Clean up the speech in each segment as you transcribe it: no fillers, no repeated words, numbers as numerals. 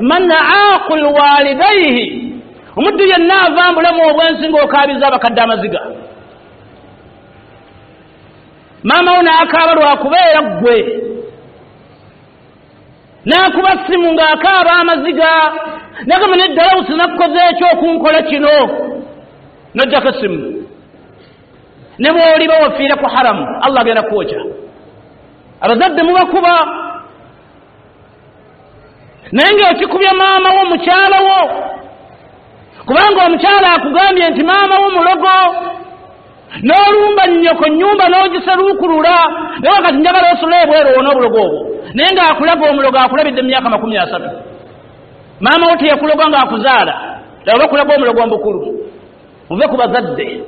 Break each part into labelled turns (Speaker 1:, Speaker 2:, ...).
Speaker 1: man aaqul walidayhi omuddu yenna avambulemu obwensi ng'okaabiza abakadde amaziga. Maama wo n'akaaba lwakubeera ggwe, n'akuba ssimu ng'akaaba amaziga, n'agamba neddala usinakukoze ekyo okunkola kino, n'ojjako essimu. Ne bw'oliba wafiira ku haramu, Allah agenda kwokya. Abazadde mubakuba, naye ng'okikubya maama wo mukyala wo, kubanga omukyala akugambye nti maama wo mulogo, n'olumba nnyoko nnyumba n'ogiseruukulula, naye wakati njagala osula ebweru wona obulogo obwo, naye ng'akulaga omulogo akulabidde mu myaka 30. Maama wo teyakuloga ng'akuzaala, laba bakulaga omulogo mbukulu. Muve ku bazadde.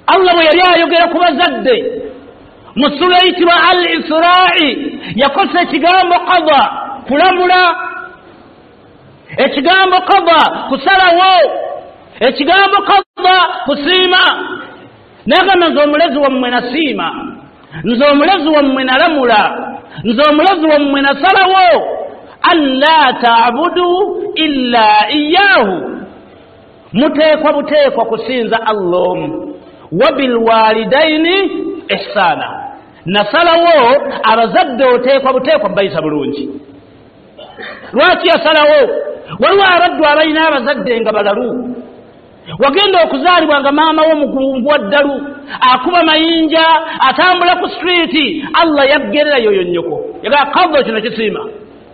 Speaker 1: Allah bwe yali ayogera ku bazadde mu sura eyitibwa Al-Isra'i, yakozesa ekigambo qada, kulamula, ekigambo qada, kusalawo, ekigambo qada, kusiima. N'agamba nze omulezi wammwe nasiima, nze omulezi wammwe nalamula, nze omulezi wammwe nasalawo, an la ta'budu illa iyyahu, muteekwa buteekwa kusinza Allah omu. Wabilwalidaini ihsana, nasalawo abazadde oteekwa buteekwa bayisa bulungi. Lwaki yasalawo? Waliwo abaddu abalina abazadde nga balalu, wagenda okuzaalibwa nga maama wo mugungu ddalu, akuba mayinja, atambula ku streeti, Allah yaggerera yoyo nnyoko, yagaa kaddo kino kisiima,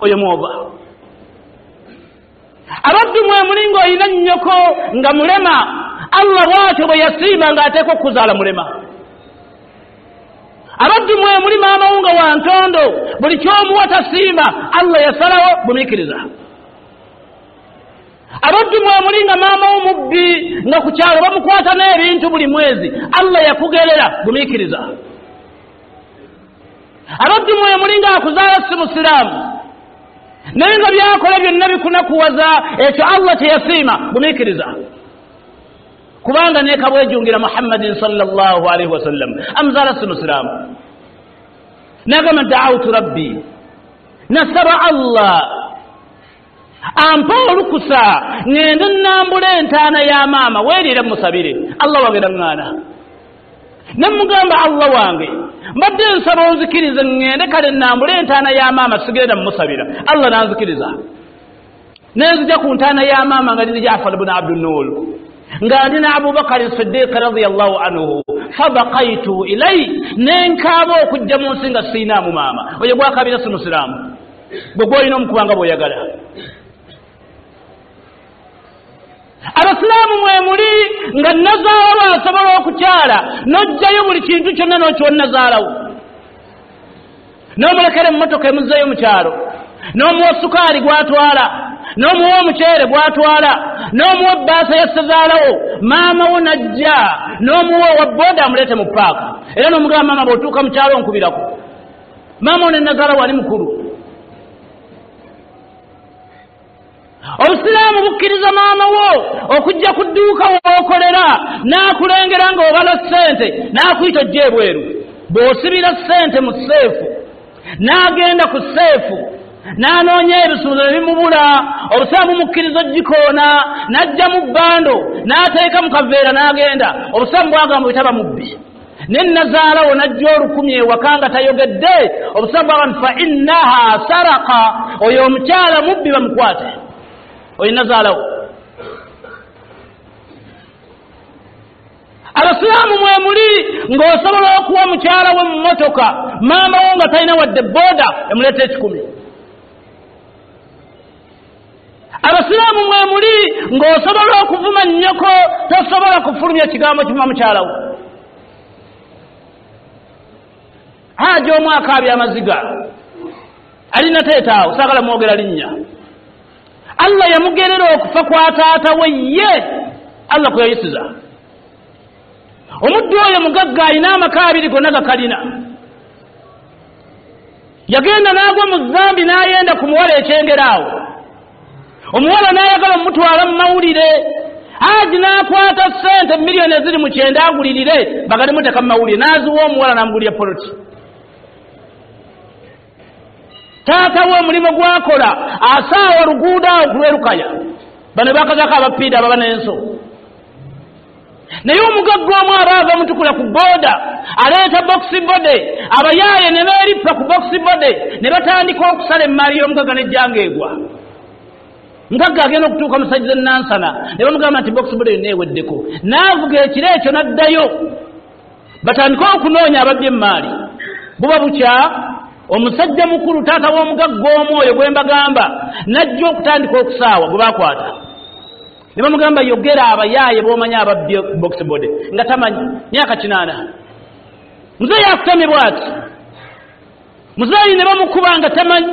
Speaker 1: oyo mwova. Abaddu mwe mulinga olina nnyoko nga mulema, Allah bwatyo bwe yasiima ng'ateekwa okuzaala mulema. Abaddu mwe muli maama wo nga wa ntondo, buli ky'omuwa tasiima, Allah yasalawo bumiikiriza. Abaddu mwe muli nga maama wo mubbi, nga ku kyalo bamukwata n'ebintu buli mwezi, Allah yakugerera bumiikiriza. Abaddu mwe muli nga akuzaala si musiraamu, naye nga byakola byonna bikunakuwaza, ekyo Allah teyasiima bumiikiriza. Kubanga ne kabwejungira Muhammadin sallallahu alaihi wasallam amzala si musiraamu, n'agamba da'awtu rabbi, nasaba Allah ampa olukusa ngende nnambule entaana ya maama weerire musabire. Allah wagenda ŋŋaana, ne mugamba Allah wange mbadde nsaba onzikirize ngende kale nnambule entaana ya maama sigenda musabira. Allah nanzikiriza, nenzija ku ntaana ya maama nga ndi Jaafar ibn Abdul Nur, nga ndina Abubakar Siddiq radiyallahu anhu, fabaqaitu ilay, nenkaaba okujja mu nsi nga siinaamu maama. Oyo gwakabira si musiraamu, gwe gwolina omukubanga bw'oyagala. Abasiraamu mwe muli nga nazaala asobola okukyala, n'ojjayo buli kintu kyonna n'okyonnazaalawo, n'omulekera emmotoka emuzzayo mu kyalo, n'omuwa sukaali gw'atwala, n'omuwa omuceere gw'atwala, n'omuwa ebbaasa yasezaalawo, maama wo najja n'omuwa wa booda amuleete mu paaka, era n'omugamba maama bw'otuuka mu kyalo onkubirako. Maama wo ne nazaalawo ali mukulu. Obusiraamu bukkiriza maama wo okujja ku dduuka w'okolera, n'akulengera ng'obala ssente, n'akuyita ojja ebweru. Bw'osibira ssente mu seefu, n'agenda ku seefu n'anoonya ebisuubizo ebimubula, obusiraamu bumukkiriza oggikoona, n'ajja mu bbando n'ateeka mu kaveera n'agenda. Obusiraamu bwagamba bwetaba mubbi. Ne nazaalawo n'ajja olukumi ewaka nga tayogedde, obusiraamu bwagamba fa innaha saraka, oyo omukyala mubbi bamukwate. Oyo nazaalawo. Abasiraamu mwe muli ng'osobola okuwa mukyala we mu mmotoka, maama wo nga talina wadde booda emuleeta ekikumi. Abasiraamu mwe muli ng'osobola okuvuma nnyoko, tosobola kufulumya ekigambo kiva mukyala wo. Haja omu akaabya amaziga, alina teetaawo, saagala mwogera linnya. Allah yamugerera okufa kwa taata we ye, Allah kwe yayisiza. Omuddu oyo mugagga alina amaka abiri gonna gakalina. Yagenda n'agwa mu zambi n'ayenda ku muwala ekyengeraawo. Omuwala n'ayagala omutwala mu mawulire. Haji n'akwata ssente miliyoni eziri mu 9 agulirire bagali muteka mu mawulire, n'aziwa omuwala n'amugulira poloti. taata we omulimu gwakola asaawa oluguudo awo kulwerukaya bano bakazako abapiida ababa n'enso naye omugagga omu abaava mutukula ku booda aleeta boxi bode abayaaye ne beerippa ku boxi bode ne batandika okusala emaali y'omugagga nejjanga egwa mugagga agenda okutuuka musajja nansana ne bamugamba nti boxi bode yonna eweddeko n'avuga ekiro ekyo n'addayo batandika okunoonya ababye emaali buba bukya omusajja mukulu taata w'omugagga omu oyo gwe mbagamba najja okutandika okusaawa gwe bakwata ne bamugamba yogera abayaaye b'omanya ababbye box bode nga tamanyi myaka 8 muzeeyi akutamye bw'ati muzeeyi ne bamukuba nga tamanyi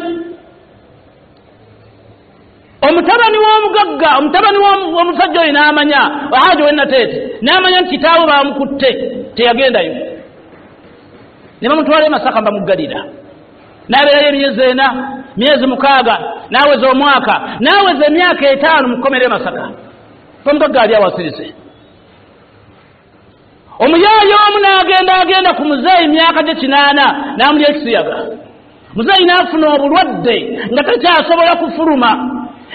Speaker 1: omutabani w'omugagga omutabani w'omusajja oyo n'amanya Hajji Wennateete n'amanya nti kitaawe bamukutte teyagendayo ne bamutwala e Masaka bamuggalira n'abeerayo emyezi 4 myezi 6 n'aweza omwaka n'aweza emyaka 5 mu kkomera e Masaka omugagga ali awasirise omuyaaye omu n'agenda ku muzeeyi myaka gye 8 n'amulya ekisiyaga muzeeyi n'afuna obulwadde nga takyasobola kufuluma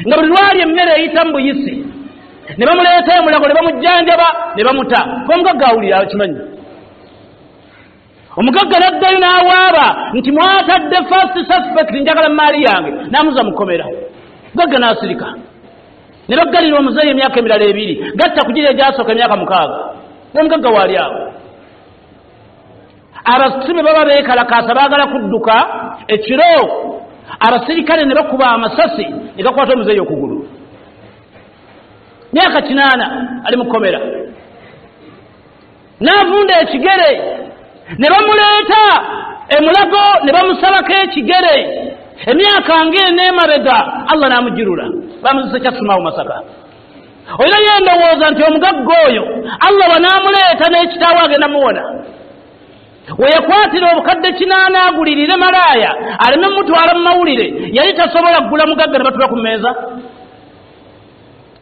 Speaker 1: nga buli lwali emmere eyita mu buyisi ne bamuleeta emulago ne bamujjanjaba ne bamuta omugagga awulira akimanyi omugagga n'addayo n'awaaba nti mwatadde first suspect njagala maali yange n'amuza mukomera omugagga n'asirika ne baggalira omuzeeyi emyaka emirala 2 gatta ku giri egyasooka emyaka 6 omugagga waali awo abasibe baba beekalakaasa baagala kudduka ekiro abasirikale ne bakuba amasasi ne gakwata omuzeeyi okugulu myaka 8 ali mukomera n'avunda ekigere ne bamuleeta emulago ne bamusabako ekigere emyaka ng'ene emabega Allah n'amujirula bamuzise kyasumawo Masaka oyina yendowooza nti omugagga oyo Allah banaamuleeta n'ekitaawo agenda muwona weyakwatira obukadde 8 agulirire malaaya aleme mutwala mu mawulire yali tasobola kugula mugagga ne batula ku mmeeza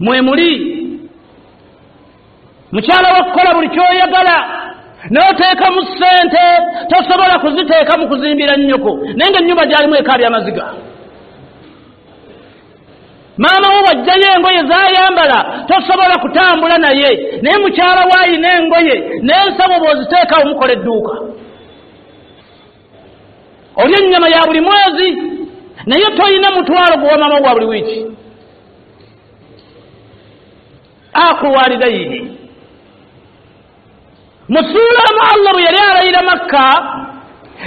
Speaker 1: mwe muli mukyala wakukola buli kyoyagala n'oteeka mu ssente tosobola kuziteeka mu kuzimbira nnyoko naye nga ennyumba gyalimu ekaali amaziga maama wo wajjayo engoye zayambala tosobola kutambula naye naye mukyala waayina engoye n'ensabo bw'oziteeka omukola edduuka olya ennyama ya buli mwezi naye toyina mutwalo gwa maama gwa buli wiiki akuwalidayini musuulamu Allah bwe yali alayira Makka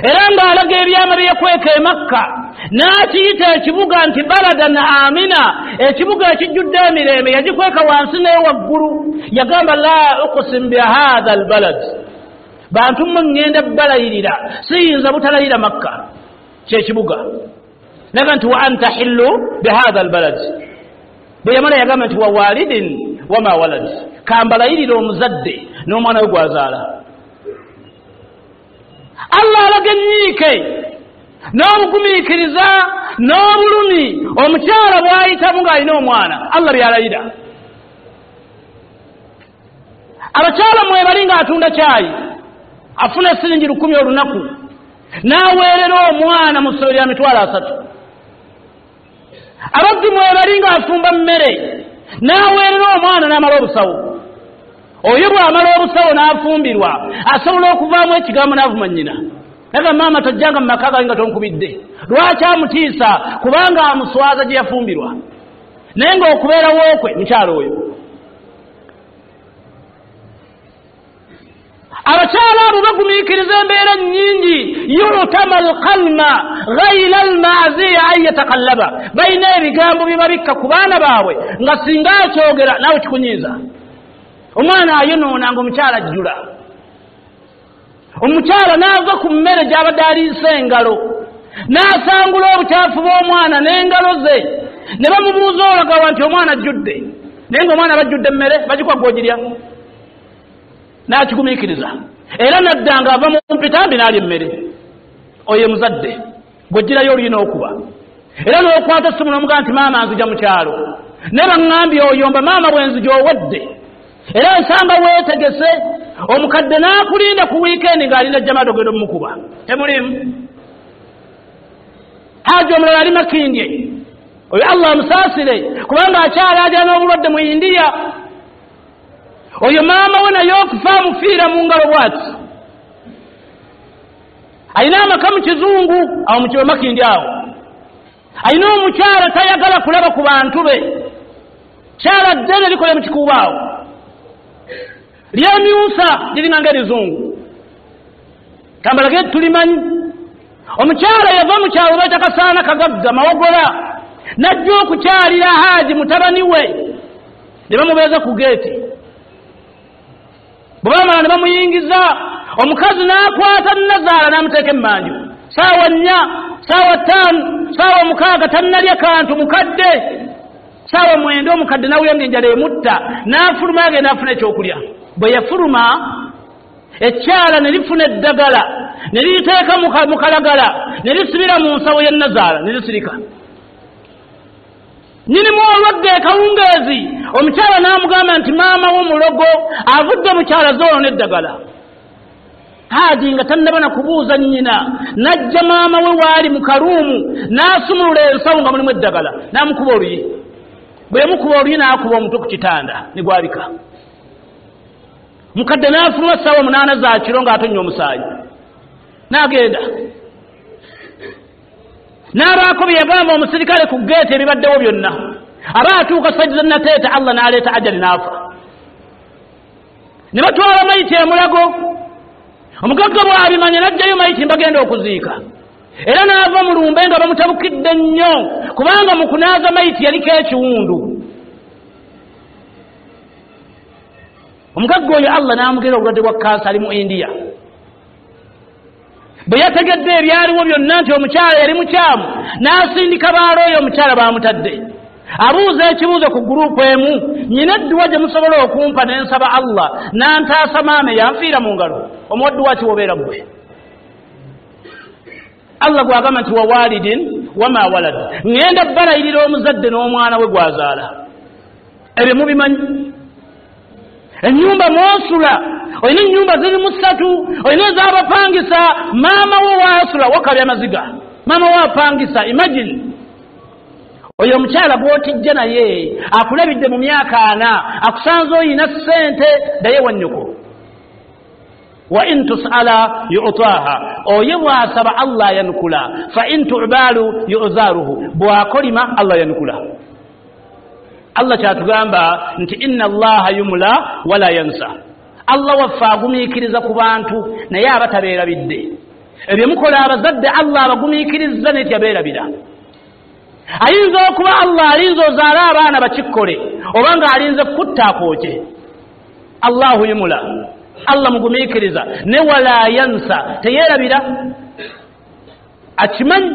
Speaker 1: era ng'alaga ebyama byekweka e Makka n'akiyita ekibuga nti baladan amina ekibuga ekijjudde emirembe yagikweka wansi naye waggulu yagamba la uqsim bihadha albalad bantu mmwe ŋŋenda balayirira siyinza butalayira Makka kyekibuga naga nti wa anta hillu bihadha albalad bwe yamala yagamba nti wa walidin wama walad kambalayirira omuzadde n'omwana we gwazaala Allah alaga ennyiike n'obugumiikiriza n'obulumi omukyala bw'ayitamu ng'alina omwana Allah byalayira abakyala mwebali ng'atunda caayi afuna siringi 10 olunaku n'aweerera omwana mu ssebo lya mitwalo 3 ababbi mwebali ng'afumba mmere n'aweerera omwana n'amala obusawo oyo bw'amala obusawo n'afumbirwa asobola okuvaamu ekigambo n'avuma nnyina naga maama tojjanga mu maka gange nga tonkubidde lwaki amutiisa kubanga amuswaza gye yafumbirwa naye ng'okubeerawo kwe mukyalo oyo abakyala abo bagumiikiriza embeera nnyingi yutama alkalma ghayra almaaziya an yatakallaba balina ebigambo bye babikka ku baana baabwe nga singa akyogera naawe kikunyiiza omwana ayonoona ng'omukyala ajjula omukyala n'ava ku mmere gy'abadde aliisa engalo n'asangula obukyafu bw'omwana n'engalo ze ne bamubuuza olagawa nti omwana ajjudde naye ng'omwana bajjudde emmere bagikwaga ogirya n'akigumiikiriza era nadda ng'ava mu mpitambi n'alya emmere oyo muzadde bw'oggirayo olina okuba era n'okwata essimu n'omugaa nti maama nzija mu kyalo ne baŋŋambye oyomba maama bwenzija owedde era nsanga weetegese omukadde n'akulinda ku wiikendi ng'alina jjamaado gendo mumukuba temulimu haja omulala ali Makindye oyo Allah amusaasire kubanga akyala ajja n'obulwadde mu India oyo maama we naye okufa amufiira mu ngalo bw'ati ayina amaka mu kizungu awo mu kibo Makindye awo ayina omukyala tayagala kulaba ku bantu be kyala ddene likole mu kikuubo awo lyemyusa liringa ng'erizungu kambalage tulimanyi omukyala yava mu kyalo beta Kasaana Kagagga Mawogola najja okukyalira Haji mutabani we ne bamubeeza ku geeti bwe bamala ne bamuyingiza omukazi n'akwata Nazaala n'amuteeka emmanju saawa 4 saawa 5 saawa 6 tannalya kantu mukadde saawa 9 omukadde nawulira enjala emutta n'afuluma agenda afuna ekyokulya bwe yafuluma ekyala ne lifuna eddagala ne liriteeka mu kalagala ne lisibira mu nsawo ya Nazaala ne lisirika nyinimu olwadde ekawungeezi omukyala n'amugamba nti maama w'omulogo avudde mukyala zoona eddagala Haji nga tannaba na kubuuza nnyina najja maama we waali mu kaluumu n'asumulula ensawo nga mulimu eddagala n'amukuba oluyi bwe yamukuba oluyi n'akuba omutwe ku kitanda ne gwabika mukadde n'afuluma ssaawa 8 za kiro ng'atonnya omusaayi n'agenda n'abaako bye yagamba omusirikale ku geeti ebibaddewo byonna aba atuuka sajja nateeta Allah n'aleeta ajali n'afa ne batwala mayiti e Mulago omugagga bw'abimanya n'ajjayo mayiti mbagenda okuziika era n'ava mu lumbe nga bamutabukidde nnyo kubanga mu kunaaza mayiti yaliko ekiwundu omugagga oyo Allah n'amugera obulwadde bwa kansa ali mu India bwe yategedde ebyaliwo byonna nti omukyala yali mukyamu n'asindika baalo oyo omukyala baamutadde abuuza ekibuuzo ku gurupu emu nyina edduwa gye musobola okumpa ne nsaba Allah n'antaasa maame yanfiira mu ngalo omuwadduwa ki wobeera ggwe Allah gwagamba nti wa walidin wama walad ŋŋenda balayirira omuzadde n'omwana we gwazaala ebyo mubimanyi ennyumba mwosula olina ennyumba ziri mu 3 olina ez'abapangisa maama wo waasula wakabya maziga maama wo apangisa imagine oyo omukyala gw'otijja naye akulabidde mu myaka 4 akusanze oyina ssente daye wa nnyoko wa in tus'ala yu'taha oyo bw'asaba Allah yanukula fa in tu'balu yu'zaruhu bw'akolima Allah yanukula Allah kyatugamba nti inna Allaha yumla wala yansa Allah waffe agumiikiriza ku bantu naye abatabeerabidde ebyo mukola abazadde Allah abagumiikiriza neti abeerabira ayinza okuba Allah alinza ozaala abaana bakikkole oba nga alinze kutta akooke Allahu yumla Allah mugumiikiriza ne wala yansa teyeerabira akimanyi